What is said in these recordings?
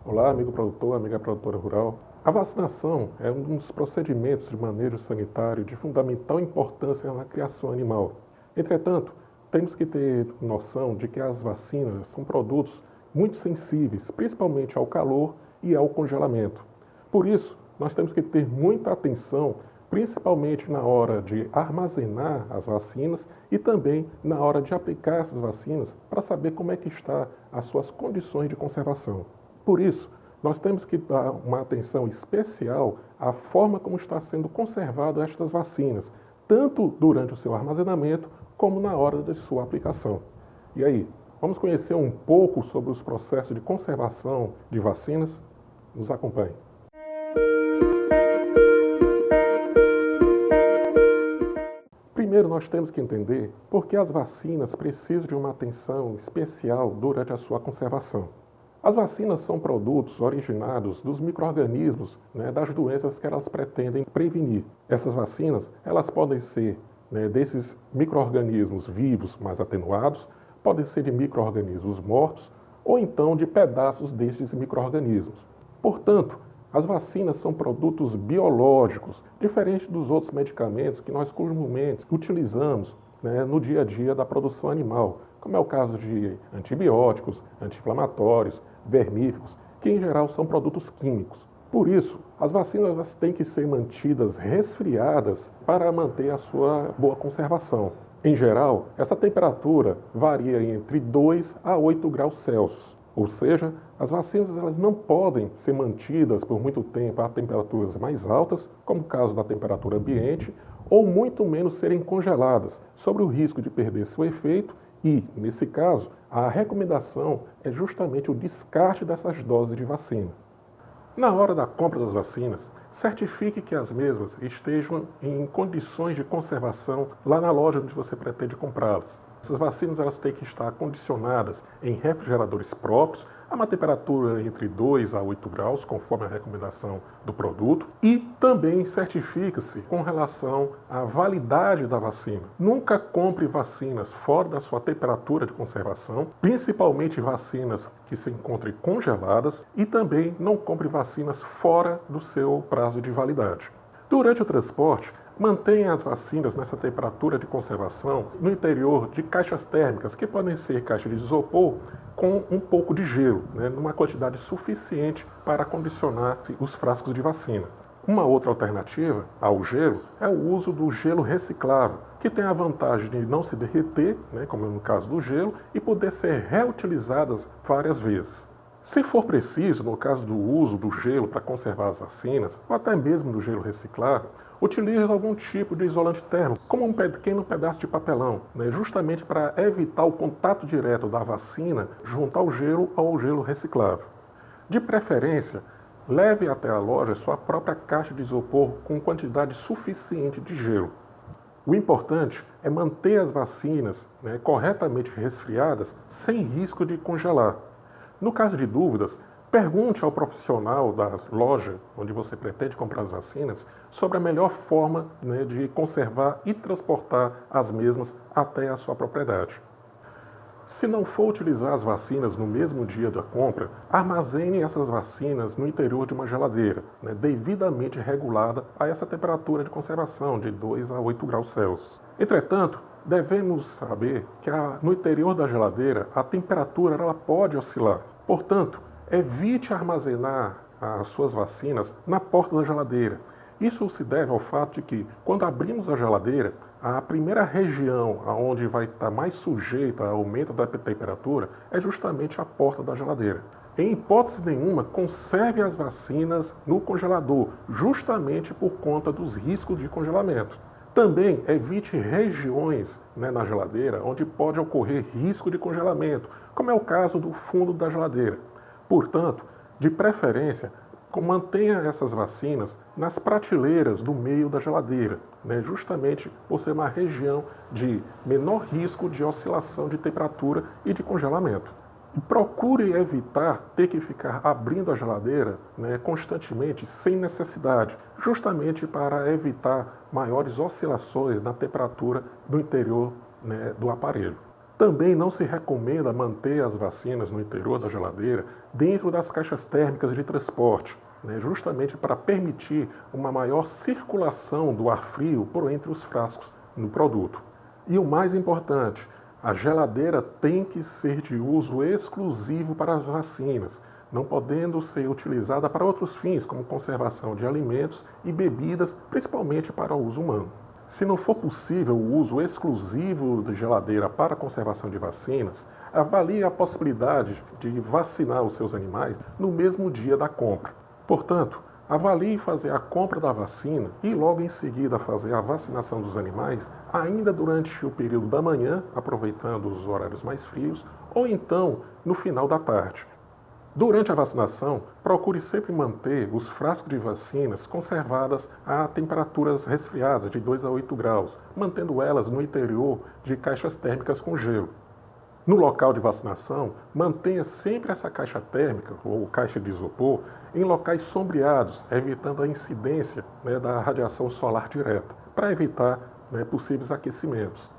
Olá, amigo produtor, amiga produtora rural. A vacinação é um dos procedimentos de manejo sanitário de fundamental importância na criação animal. Entretanto, temos que ter noção de que as vacinas são produtos muito sensíveis, principalmente ao calor e ao congelamento. Por isso, nós temos que ter muita atenção, principalmente na hora de armazenar as vacinas e também na hora de aplicar essas vacinas para saber como é que está as suas condições de conservação. Por isso, nós temos que dar uma atenção especial à forma como está sendo conservado estas vacinas, tanto durante o seu armazenamento como na hora de sua aplicação. E aí, vamos conhecer um pouco sobre os processos de conservação de vacinas? Nos acompanhe. Primeiro, nós temos que entender por que as vacinas precisam de uma atenção especial durante a sua conservação. As vacinas são produtos originados dos micro-organismos, das doenças que elas pretendem prevenir. Essas vacinas, elas podem ser desses micro-organismos vivos mais atenuados, podem ser de micro-organismos mortos, ou então de pedaços destes micro-organismos. Portanto, as vacinas são produtos biológicos, diferente dos outros medicamentos que nós comumente utilizamos no dia a dia da produção animal, como é o caso de antibióticos, anti-inflamatórios, vermífugos, que em geral são produtos químicos. Por isso, as vacinas têm que ser mantidas resfriadas para manter a sua boa conservação. Em geral, essa temperatura varia entre 2 a 8 graus Celsius. Ou seja, as vacinas elas não podem ser mantidas por muito tempo a temperaturas mais altas, como o caso da temperatura ambiente, ou muito menos serem congeladas, sob o risco de perder seu efeito e, nesse caso, a recomendação é justamente o descarte dessas doses de vacina. Na hora da compra das vacinas, certifique que as mesmas estejam em condições de conservação lá na loja onde você pretende comprá-las. Essas vacinas elas têm que estar acondicionadas em refrigeradores próprios, a uma temperatura entre 2 a 8 graus, conforme a recomendação do produto, e também certifique-se com relação à validade da vacina. Nunca compre vacinas fora da sua temperatura de conservação, principalmente vacinas que se encontrem congeladas, e também não compre vacinas fora do seu prazo de validade. Durante o transporte, mantenha as vacinas nessa temperatura de conservação no interior de caixas térmicas, que podem ser caixas de isopor com um pouco de gelo, numa quantidade suficiente para condicionar os frascos de vacina. Uma outra alternativa ao gelo é o uso do gelo reciclável, que tem a vantagem de não se derreter, como no caso do gelo, e poder ser reutilizadas várias vezes. Se for preciso, no caso do uso do gelo para conservar as vacinas, ou até mesmo do gelo reciclável, utilize algum tipo de isolante térmico, como um pequeno pedaço de papelão, justamente para evitar o contato direto da vacina junto ao gelo reciclável. De preferência, leve até a loja sua própria caixa de isopor com quantidade suficiente de gelo. O importante é manter as vacinas corretamente resfriadas, sem risco de congelar. No caso de dúvidas, pergunte ao profissional da loja onde você pretende comprar as vacinas sobre a melhor forma de conservar e transportar as mesmas até a sua propriedade. Se não for utilizar as vacinas no mesmo dia da compra, armazene essas vacinas no interior de uma geladeira, devidamente regulada a essa temperatura de conservação de 2 a 8 graus Celsius. Entretanto, devemos saber que no interior da geladeira a temperatura ela pode oscilar. Portanto, evite armazenar as suas vacinas na porta da geladeira. Isso se deve ao fato de que, quando abrimos a geladeira, a primeira região onde vai estar mais sujeita ao aumento da temperatura é justamente a porta da geladeira. Em hipótese nenhuma, conserve as vacinas no congelador, justamente por conta dos riscos de congelamento. Também evite regiões na geladeira onde pode ocorrer risco de congelamento, como é o caso do fundo da geladeira. Portanto, de preferência, mantenha essas vacinas nas prateleiras do meio da geladeira, justamente por ser uma região de menor risco de oscilação de temperatura e de congelamento. E procure evitar ter que ficar abrindo a geladeira constantemente, sem necessidade, justamente para evitar maiores oscilações na temperatura do interior do aparelho. Também não se recomenda manter as vacinas no interior da geladeira dentro das caixas térmicas de transporte, justamente para permitir uma maior circulação do ar frio por entre os frascos no produto. E o mais importante, a geladeira tem que ser de uso exclusivo para as vacinas, não podendo ser utilizada para outros fins, como conservação de alimentos e bebidas, principalmente para o uso humano. Se não for possível o uso exclusivo de geladeira para a conservação de vacinas, avalie a possibilidade de vacinar os seus animais no mesmo dia da compra. Portanto, avalie fazer a compra da vacina e logo em seguida fazer a vacinação dos animais, ainda durante o período da manhã, aproveitando os horários mais frios, ou então no final da tarde. Durante a vacinação, procure sempre manter os frascos de vacinas conservadas a temperaturas resfriadas de 2 a 8 graus, mantendo elas no interior de caixas térmicas com gelo. No local de vacinação, mantenha sempre essa caixa térmica ou caixa de isopor em locais sombreados, evitando a incidência da radiação solar direta, para evitar possíveis aquecimentos.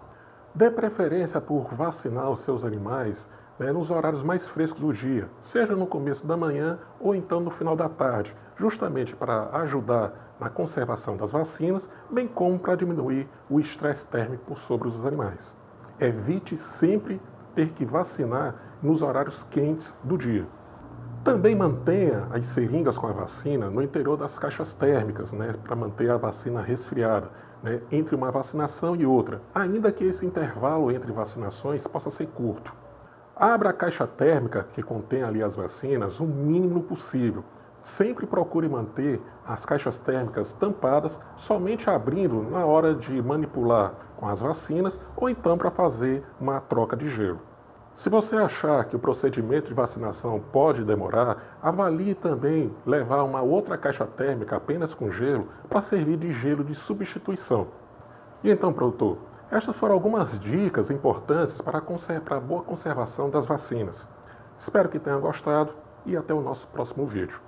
Dê preferência por vacinar os seus animais nos horários mais frescos do dia, seja no começo da manhã ou então no final da tarde, justamente para ajudar na conservação das vacinas, bem como para diminuir o estresse térmico sobre os animais. Evite sempre ter que vacinar nos horários quentes do dia. Também mantenha as seringas com a vacina no interior das caixas térmicas, para manter a vacina resfriada, entre uma vacinação e outra, ainda que esse intervalo entre vacinações possa ser curto. Abra a caixa térmica que contém ali as vacinas o mínimo possível. Sempre procure manter as caixas térmicas tampadas, somente abrindo na hora de manipular com as vacinas ou então para fazer uma troca de gelo. Se você achar que o procedimento de vacinação pode demorar, avalie também levar uma outra caixa térmica apenas com gelo para servir de gelo de substituição. E então, produtor, estas foram algumas dicas importantes para a boa conservação das vacinas. Espero que tenham gostado e até o nosso próximo vídeo.